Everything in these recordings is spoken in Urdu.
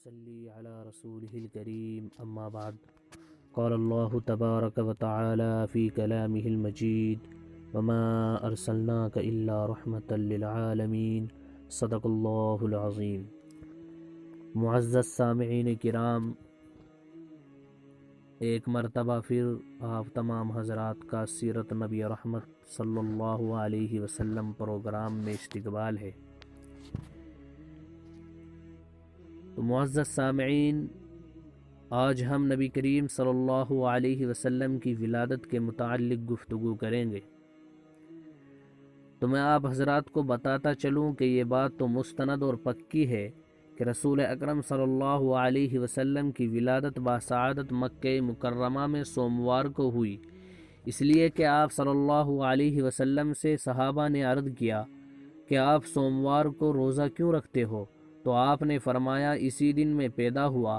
نصلي على رسوله الكريم أما بعد قال الله تبارك وتعالى في كلامه المجيد وما أرسلناك إلا رحمة للعالمين صدق الله العظيم۔ معزز سامعین کرام، ایک مرتبہ پھر آپ تمام حضرات کا سیرت نبی رحمت صلی اللہ علیہ وسلم پروگرام میں استقبال ہے۔ تو معزز سامعین، آج ہم نبی کریم صلی اللہ علیہ وسلم کی ولادت کے متعلق گفتگو کریں گے۔ تو میں آپ حضرات کو بتاتا چلوں کہ یہ بات تو مستند اور پکی ہے کہ رسول اکرم صلی اللہ علیہ وسلم کی ولادت باسعادت مکہ مکرمہ میں سوموار کو ہوئی، اس لیے کہ آپ صلی اللہ علیہ وسلم سے صحابہ نے عرض کیا کہ آپ سوموار کو روزہ کیوں رکھتے ہو؟ تو آپ نے فرمایا اسی دن میں پیدا ہوا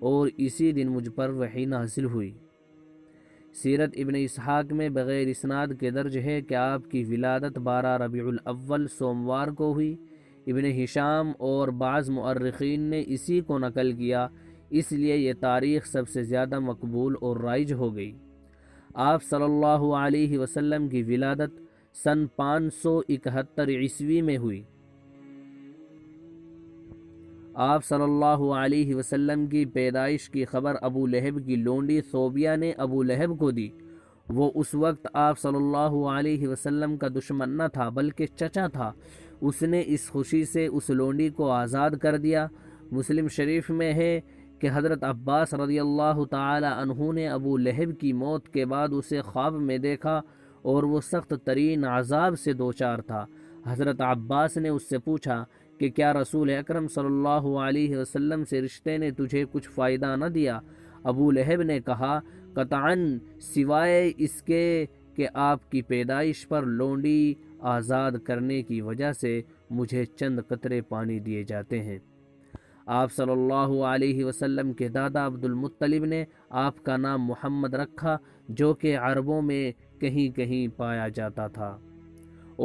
اور اسی دن مجھ پر وحی نازل ہوئی۔ سیرت ابن اسحاق میں بغیر اسناد کے درج ہے کہ آپ کی ولادت 12 ربیع الاول سوموار کو ہوئی۔ ابن ہشام اور بعض مؤرخین نے اسی کو نقل کیا، اس لیے یہ تاریخ سب سے زیادہ مقبول اور رائج ہو گئی۔ آپ صلی اللہ علیہ وسلم کی ولادت سن 571 عیسوی میں ہوئی۔ آپ صلی اللہ علیہ وسلم کی پیدائش کی خبر ابو لہب کی لونڈی صوبیہ نے ابو لہب کو دی۔ وہ اس وقت آپ صلی اللہ علیہ وسلم کا دشمن نہ تھا بلکہ چچا تھا۔ اس نے اس خوشی سے اس لونڈی کو آزاد کر دیا۔ مسلم شریف میں ہے کہ حضرت عباس رضی اللہ تعالی عنہ نے ابو لہب کی موت کے بعد اسے خواب میں دیکھا اور وہ سخت ترین عذاب سے دوچار تھا۔ حضرت عباس نے اس سے پوچھا کہ کیا رسول اکرم صلی اللہ علیہ وسلم سے رشتے نے تجھے کچھ فائدہ نہ دیا؟ ابو لہب نے کہا قطعاً، سوائے اس کے کہ آپ کی پیدائش پر لونڈی آزاد کرنے کی وجہ سے مجھے چند قطرے پانی دیے جاتے ہیں۔ آپ صلی اللہ علیہ وسلم کے دادا عبد المطلب نے آپ کا نام محمد رکھا، جو کہ عربوں میں کہیں کہیں پایا جاتا تھا،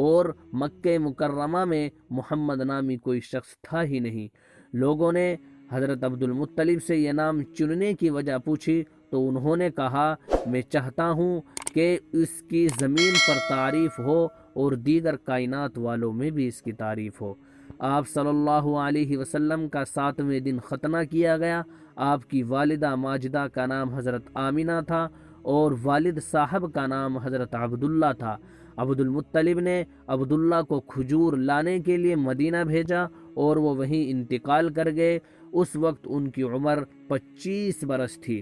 اور مکہ مکرمہ میں محمد نامی کوئی شخص تھا ہی نہیں۔ لوگوں نے حضرت عبد المطلب سے یہ نام چننے کی وجہ پوچھی تو انہوں نے کہا میں چاہتا ہوں کہ اس کی زمین پر تعریف ہو اور دیگر کائنات والوں میں بھی اس کی تعریف ہو۔ آپ صلی اللہ علیہ وسلم کا 7ویں دن ختنہ کیا گیا۔ آپ کی والدہ ماجدہ کا نام حضرت آمینہ تھا اور والد صاحب کا نام حضرت عبداللہ تھا۔ عبد المطلب نے عبداللہ کو کھجور لانے کے لیے مدینہ بھیجا اور وہ وہیں انتقال کر گئے۔ اس وقت ان کی عمر 25 برس تھی۔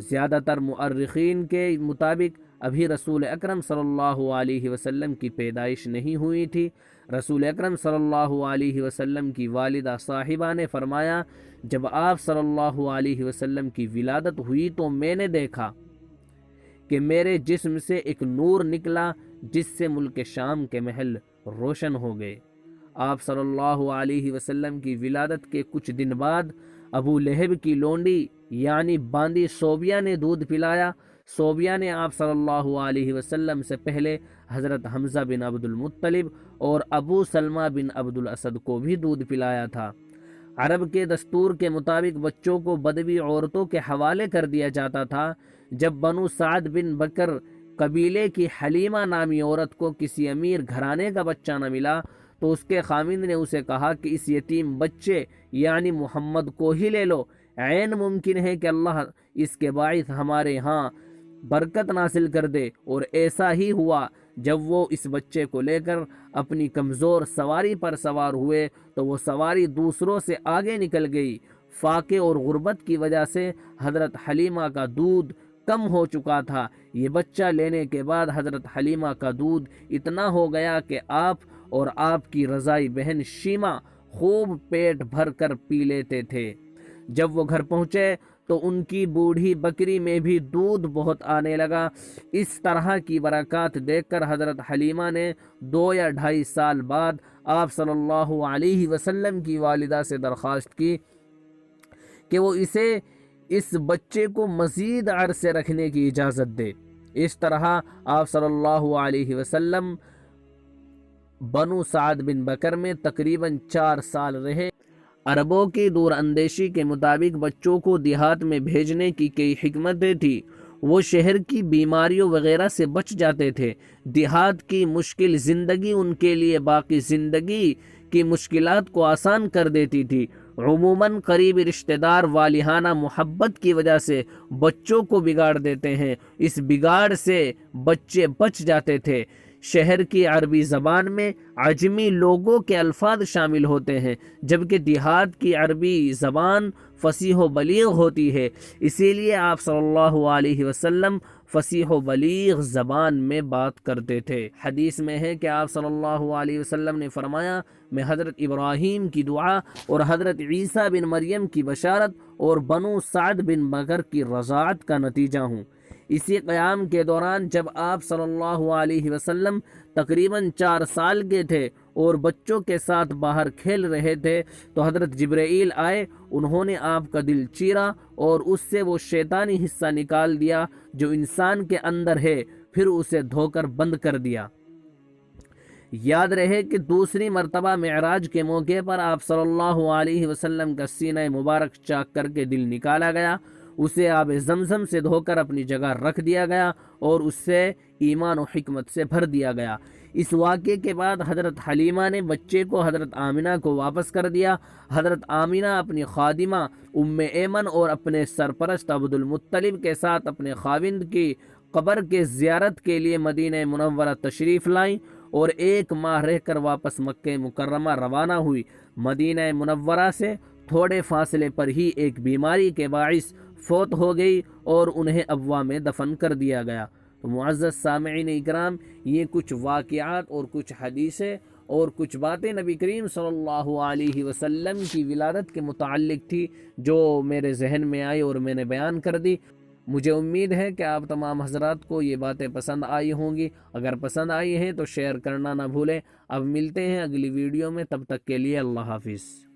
زیادہ تر مؤرخین کے مطابق ابھی رسول اکرم صلی اللہ علیہ وسلم کی پیدائش نہیں ہوئی تھی۔ رسول اکرم صلی اللہ علیہ وسلم کی والدہ صاحبہ نے فرمایا جب آپ صلی اللہ علیہ وسلم کی ولادت ہوئی تو میں نے دیکھا کہ میرے جسم سے ایک نور نکلا جس سے ملک شام کے محل روشن ہو گئے۔ آپ صلی اللہ علیہ وسلم کی ولادت کے کچھ دن بعد ابو لہب کی لونڈی یعنی باندی صوبیہ نے دودھ پلایا۔ صوبیہ نے آپ صلی اللہ علیہ وسلم سے پہلے حضرت حمزہ بن عبد المطلب اور ابو سلمہ بن عبد الاسد کو بھی دودھ پلایا تھا۔ عرب کے دستور کے مطابق بچوں کو بدوی عورتوں کے حوالے کر دیا جاتا تھا۔ جب بنو سعد بن بکر قبیلے کی حلیمہ نامی عورت کو کسی امیر گھرانے کا بچہ نہ ملا تو اس کے خامند نے اسے کہا کہ اس یتیم بچے یعنی محمد کو ہی لے لو، عین ممکن ہے کہ اللہ اس کے باعث ہمارے ہاں برکت نازل کر دے۔ اور ایسا ہی ہوا۔ جب وہ اس بچے کو لے کر اپنی کمزور سواری پر سوار ہوئے تو وہ سواری دوسروں سے آگے نکل گئی۔ فاقے اور غربت کی وجہ سے حضرت حلیمہ کا دودھ کم ہو چکا تھا۔ یہ بچہ لینے کے بعد حضرت حلیمہ کا دودھ اتنا ہو گیا کہ آپ اور آپ کی رضائی بہن شیمہ خوب پیٹ بھر کر پی لیتے تھے۔ جب وہ گھر پہنچے تو ان کی بوڑھی بکری میں بھی دودھ بہت آنے لگا۔ اس طرح کی برکات دیکھ کر حضرت حلیمہ نے 2 یا 2.5 سال بعد آپ صلی اللہ علیہ وسلم کی والدہ سے درخواست کی کہ وہ اس بچے کو مزید عرصے رکھنے کی اجازت دے۔ اس طرح آپ صلی اللہ علیہ وسلم بنو سعد بن بکر میں تقریباً 4 سال رہے۔ عربوں کی دور اندیشی کے مطابق بچوں کو دیہات میں بھیجنے کی کئی حکمتیں تھیں۔ وہ شہر کی بیماریوں وغیرہ سے بچ جاتے تھے۔ دیہات کی مشکل زندگی ان کے لیے باقی زندگی کی مشکلات کو آسان کر دیتی تھی۔ عموماً قریبی رشتہ دار والہانہ محبت کی وجہ سے بچوں کو بگاڑ دیتے ہیں، اس بگاڑ سے بچے بچ جاتے تھے۔ شہر کی عربی زبان میں عجمی لوگوں کے الفاظ شامل ہوتے ہیں، جبکہ دیہات کی عربی زبان فصیح و بلیغ ہوتی ہے، اسی لیے آپ صلی اللہ علیہ وسلم فصیح و بلیغ زبان میں بات کرتے تھے۔ حدیث میں ہے کہ آپ صلی اللہ علیہ وسلم نے فرمایا، میں حضرت ابراہیم کی دعا اور حضرت عیسیٰ بن مریم کی بشارت اور بنو سعد بن بکر کی رضاعت کا نتیجہ ہوں۔ اسی قیام کے دوران جب آپ صلی اللہ علیہ وسلم تقریباً 4 سال کے تھے اور بچوں کے ساتھ باہر کھیل رہے تھے تو حضرت جبرائیل آئے، انہوں نے آپ کا دل چیرا اور اس سے وہ شیطانی حصہ نکال دیا جو انسان کے اندر ہے، پھر اسے دھو کر بند کر دیا۔ یاد رہے کہ دوسری مرتبہ معراج کے موقع پر آپ صلی اللہ علیہ وسلم کا سینہ مبارک چاک کر کے دل نکالا گیا، اسے آب زمزم سے دھو کر اپنی جگہ رکھ دیا گیا اور اس سے ایمان و حکمت سے بھر دیا گیا۔ اس واقعے کے بعد حضرت حلیمہ نے بچے کو حضرت آمنہ کو واپس کر دیا۔ حضرت آمنہ اپنی خادمہ ام ایمن اور اپنے سرپرست عبد المطلب کے ساتھ اپنے خاوند کی قبر کے زیارت کے لیے مدینہ منورہ تشریف لائیں اور 1 ماہ رہ کر واپس مکہ مکرمہ روانہ ہوئی۔ مدینہ منورہ سے تھوڑے فاصلے پر ہی ایک بیماری کے باعث فوت ہو گئی اور انہیں ابوا میں دفن کر دیا گیا۔ تو معزز سامعین اکرام، یہ کچھ واقعات اور کچھ حدیثیں اور کچھ باتیں نبی کریم صلی اللہ علیہ وسلم کی ولادت کے متعلق تھی جو میرے ذہن میں آئی اور میں نے بیان کر دی۔ مجھے امید ہے کہ آپ تمام حضرات کو یہ باتیں پسند آئی ہوں گی۔ اگر پسند آئی ہیں تو شیئر کرنا نہ بھولیں۔ اب ملتے ہیں اگلی ویڈیو میں، تب تک کے لیے اللہ حافظ۔